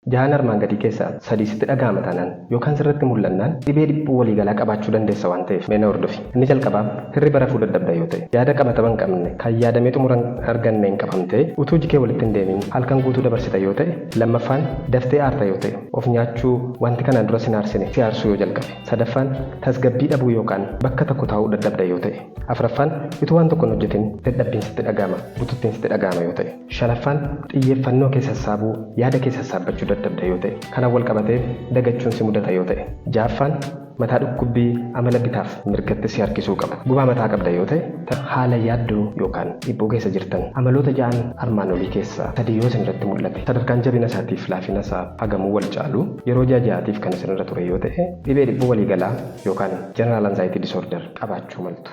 Jahaan armaan gadii keessaa sadii sitti dhaga'ama taanaan yookaan sirratti mul'annaan dhibee dhiphuu waliigalaa qabaachuu dandeessa waan ta'eef meena hordofi. Inni jalqabaa hirriba rafuu dadhabda yoo ta'e, yaada qabatama hin qabne kan yaadamee xumura arganne hin qabamte, utuu jikee walitti hin deemin halkan guutuu dabarsita yoo ta'e, lammaffaan daftee aarta yoo ta'e, of nyaachuu wanti kanaan dura sin aarsine si aarsuu yoo jalqabe, sadaffaan tasgabbii dhabuu yookaan bakka tokko taa'uu dadhabda yoo ta'e, afuraffaan utuu waan tokko hin hojjetin dadhabbiin sitti dhaga'ama, bututtiin sitti dhaga'ama yoo ta'e, shanaffaan xiyyeeffannoo kee sassaabuu, yaada kee sassaabbachuu dadhabda yoo ta'e, kanaan wal qabatee dagachuun si mudata yoo ta'e, ja'affaan mataa dhukkubbii amala bitaaf mirgatti si harkisuu qaba. Gubaa mataa qabda yoo ta'e, haala yaaddoo yookaan dhiphuu keessa jirtan amaloota ja'an armaan olii keessaa sadii yoo isin irratti mul'ate, sadarkaan jabina isaatiif laafina isaa hagamuu wal caalu yeroo ja'aatiif kan isin irra ture yoo ta'e, dhibee dhiphuu waliigalaa yookaan general anxiety disorder qabaachuu maltu.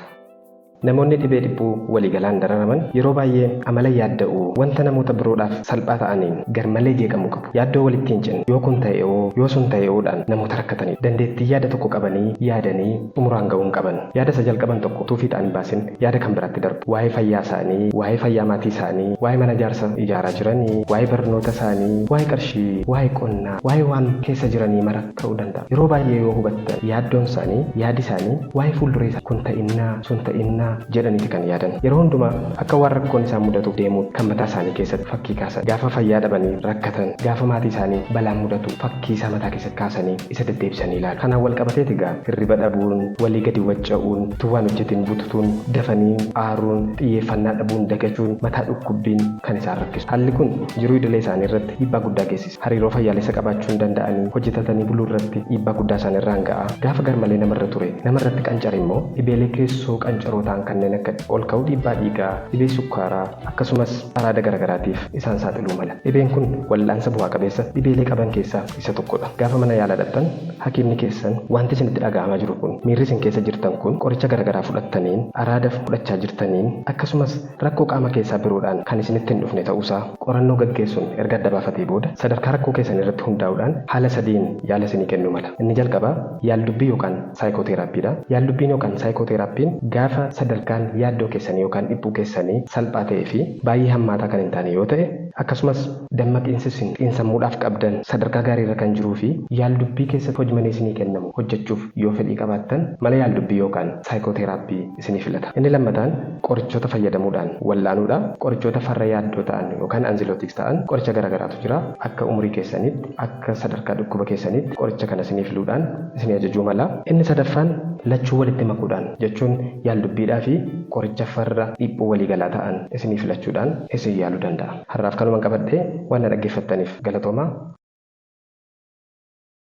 Namoonni dhibee dhiphuu waliigalaan dararaman yeroo baay'ee amala yaadda'uu wanta namoota biroodhaaf salphaa ta'aniin garmalee jeeqamuu qabu. Yaaddoo walitti hin cinne yoo kun ta'eoo yoo sun ta'eoodhaan namoota rakkatanii dandeettii yaada tokko qabanii yaadanii xumuraan ga'uu hin qaban. Yaada isa jalqaban tokko tuufii ta'an baasin yaada kan biraatti darbu. Waa'ee fayyaa isaanii, waa'ee fayyaa maatii isaanii, waa'ee mana ijaarsa ijaaraa jiranii, waa'ee barnoota isaanii, waa'ee qarshii, waa'ee qonnaa, waa'ee waan keessa jiranii mara ta'uu danda'a. Yeroo baay'ee yoo hubattan yaaddoon isaanii, yaadi isaanii waa'ee fuulduree isaa kun ta'innaa, sun ta'innaa jedhaniiti kan yaadan. Yeroo hundumaa akka waan rakkoon isaan mudatu deemuun kan mataa isaanii keessatti fakkii kaasan. Gaafa fayyaa dhabanii rakkatan, gaafa maatii isaanii balaan mudatu fakkii isaa mataa keessatti kaasanii isa deddeebisanii ilaalu. Kanaan wal qabateeti egaa hirriba dhabuun, walii gadi wacca'uun, tuwaan hojjetiin bututuun, dafanii aaruun, xiyyeeffannaa dhabuun, dagachuun, mataa dhukkubbiin kan isaan rakkisu. Haalli kun jiruu idilee isaanii irratti dhiibbaa guddaa geessisa. Hariiroo fayyaalessa qabaachuu hin danda'anii hojjetatanii buluu irratti dhiibbaa guddaa isaan irraan ga'a. Gaafa garmalee namarra ture, namarratti qancara immoo dhibeelee keessoo qancaroo ta'an kanneen akka ol ka'uu dhiibbaa dhiigaa, dhibee sukkaaraa akkasumas araada garagaraatiif isaan saaxiluu mala. Dhibeen kun wal'aansa bu'aa qabeessa dhibeelee qaban keessaa isa tokkodha. Gaafa mana yaalaa dhaqxan hakiimni keessan wanti isinitti dhaga'amaa jiru kun miirri isin keessa jirtan kun qoricha garagaraa fudhattaniin araada fudhachaa jirtaniin akkasumas rakkoo qaama keessaa biroodhaan kan isinitti hin dhufne ta'uusaa qorannoo gaggeessuun erga adda baafatee booda sadarkaa rakkoo keessan irratti hundaa'uudhaan haala sadiin yaala isinii kennuu mala. Inni jalqabaa yaaldubbii yookaan saayikooteeraappiidha. Yaaldubbiin yookaan saayikooteeraappiin gaafa sadarkaan yaaddoo keessanii yookaan dhiphuu keessanii salphaa ta'ee fi baay'ee hammaataa kan hin taane yoo ta'e, akkasumas dammaqiinsi isin xiinsammuudhaaf qabdan sadarkaa gaariirra kan jiruu fi yaaldubbii keessatti hojmanii isinii kennamu hojjechuuf yoo fedhii qabaattan mala yaaldubbii yookaan saayikooteeraappii isinii filata. Inni lammataan qorichoota fayyadamuudhaan wallaanuudha. Qorichoota farra yaaddoo ta'an yookaan anzilootiks ta'an qoricha garagaraatu jira. Akka umurii keessanitti, akka sadarkaa dhukkuba keessanitti qoricha kana isinii filuudhaan isinii ajajuu mala. Inni sadaffaan lachuu walitti makuudhaan jechuun yaaldubbiidhaa fi qoricha farra dhiphuu waliigalaa ta'an isinii filachuudhaan isin yaaluu danda'a. Har'aaf kanumaan qabadhee waan na dhaggeeffattaniif galatoomaa.